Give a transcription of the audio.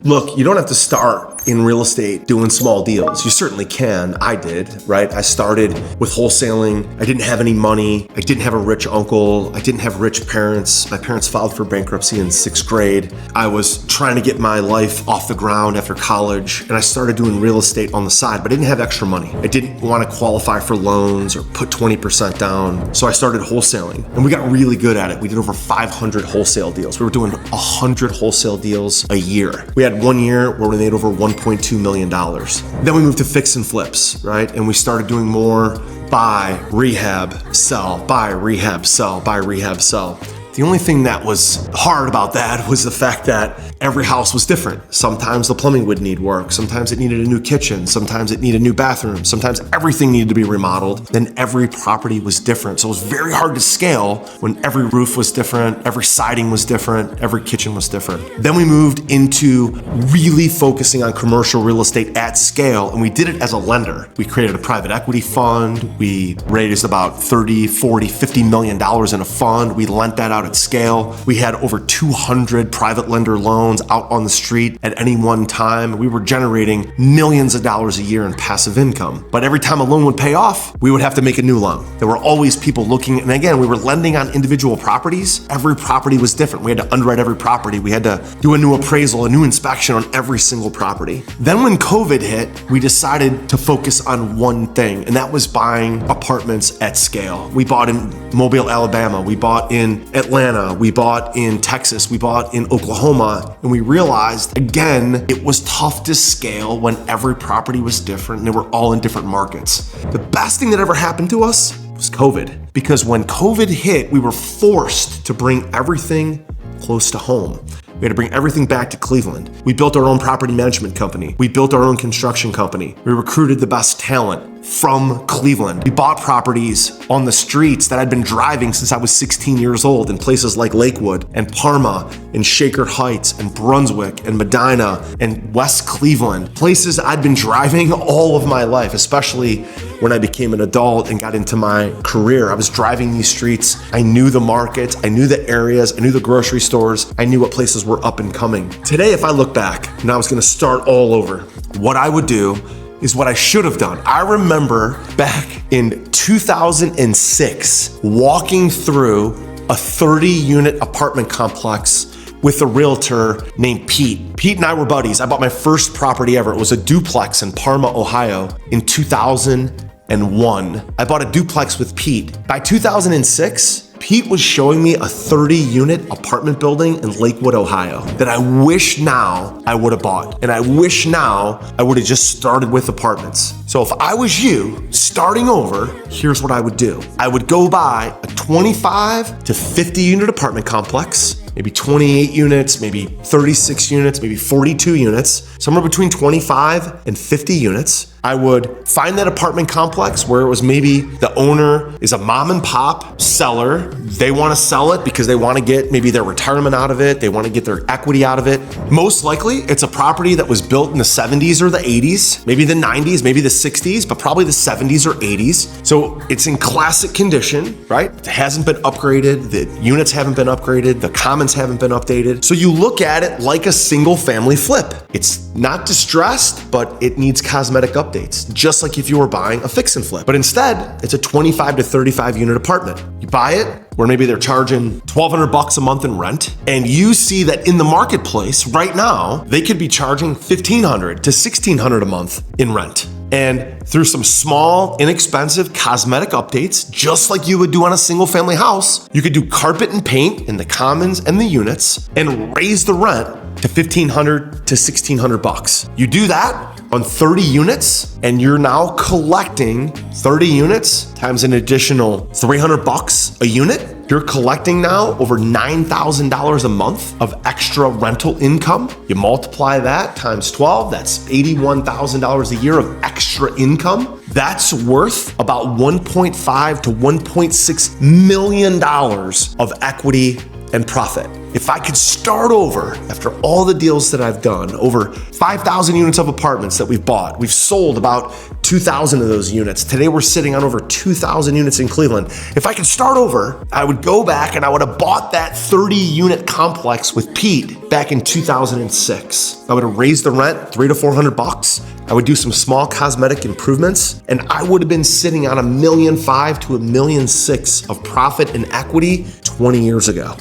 Look, you don't have to start in real estate doing small deals. You certainly can. I did, right? I started with wholesaling. I didn't have any money. I didn't have a rich uncle. I didn't have rich parents. My parents filed for bankruptcy in sixth grade. I was trying to get my life off the ground after college, and I started doing real estate on the side, but I didn't have extra money. I didn't want to qualify for loans or put 20% down. So I started wholesaling, and we got really good at it. We did over 500 wholesale deals. We were doing 100 wholesale deals a year. We had 1 year where we made over $1.2 million. Then we moved to fix and flips, right? And we started doing more buy, rehab, sell, buy, rehab, sell, buy, rehab, sell. The only thing that was hard about that was the fact that every house was different. Sometimes the plumbing would need work. Sometimes it needed a new kitchen. Sometimes it needed a new bathroom. Sometimes everything needed to be remodeled. Then every property was different. So it was very hard to scale when every roof was different, every siding was different, every kitchen was different. Then we moved into really focusing on commercial real estate at scale, and we did it as a lender. We created a private equity fund. We raised about $30, $40, $50 million in a fund. We lent that out at scale. We had over 200 private lender loans out on the street at any one time. We were generating millions of dollars a year in passive income. But every time a loan would pay off, we would have to make a new loan. There were always people looking, and again, we were lending on individual properties. Every property was different. We had to underwrite every property. We had to do a new appraisal, a new inspection on every single property. Then when COVID hit, we decided to focus on one thing, and that was buying apartments at scale. We bought in Mobile, Alabama. We bought in Atlanta. We bought in Texas. We bought in Oklahoma. And we realized, again, it was tough to scale when every property was different and they were all in different markets. The best thing that ever happened to us was COVID. Because when COVID hit, we were forced to bring everything close to home. We had to bring everything back to Cleveland. We built our own property management company. We built our own construction company. We recruited the best talent from Cleveland. We bought properties on the streets that I'd been driving since I was 16 years old in places like Lakewood and Parma and Shaker Heights and Brunswick and Medina and West Cleveland. Places I'd been driving all of my life, especially when I became an adult and got into my career. I was driving these streets. I knew the markets. I knew the areas. I knew the grocery stores. I knew what places were up and coming. Today, if I look back and I was gonna start all over, what I would do is what I should have done. I remember back in 2006, walking through a 30-unit apartment complex with a realtor named Pete. Pete and I were buddies. I bought my first property ever. It was a duplex in Parma, Ohio in 2001. I bought a duplex with Pete. By 2006, Pete was showing me a 30-unit apartment building in Lakewood, Ohio that I wish now I would have bought. And I wish now I would have just started with apartments. So if I was you starting over, here's what I would do. I would go buy a 25 to 50 unit apartment complex, maybe 28 units, maybe 36 units, maybe 42 units, somewhere between 25 and 50 units. I would find that apartment complex where it was maybe the owner is a mom and pop seller. They want to sell it because they want to get maybe their retirement out of it. They want to get their equity out of it. Most likely it's a property that was built in the 70s or the 80s, maybe the 90s, maybe the 60s, but probably the 70s or 80s. So it's in classic condition, right? It hasn't been upgraded. The units haven't been upgraded. The commons haven't been updated. So you look at it like a single family flip. It's not distressed, but it needs cosmetic updates, just like if you were buying a fix and flip. But instead, it's a 25 to 35 unit apartment. You buy it where maybe they're charging $1,200 a month in rent, and you see that in the marketplace right now, they could be charging $1,500 to $1,600 a month in rent. And through some small, inexpensive cosmetic updates, just like you would do on a single family house, you could do carpet and paint in the commons and the units and raise the rent to $1,500 to $1,600. You do that on 30 units, and you're now collecting 30 units times an additional $300 a unit. You're collecting now over $9,000 a month of extra rental income. You multiply that times 12, that's $81,000 a year of extra income. That's worth about $1.5 to $1.6 million of equity and profit. If I could start over after all the deals that I've done, over 5,000 units of apartments that we've bought, we've sold about 2,000 of those units. Today we're sitting on over 2,000 units in Cleveland. If I could start over, I would go back and I would have bought that 30 unit complex with Pete back in 2006. I would have raised the rent $300 to $400. I would do some small cosmetic improvements, and I would have been sitting on $1.5 million to $1.6 million of profit and equity 20 years ago.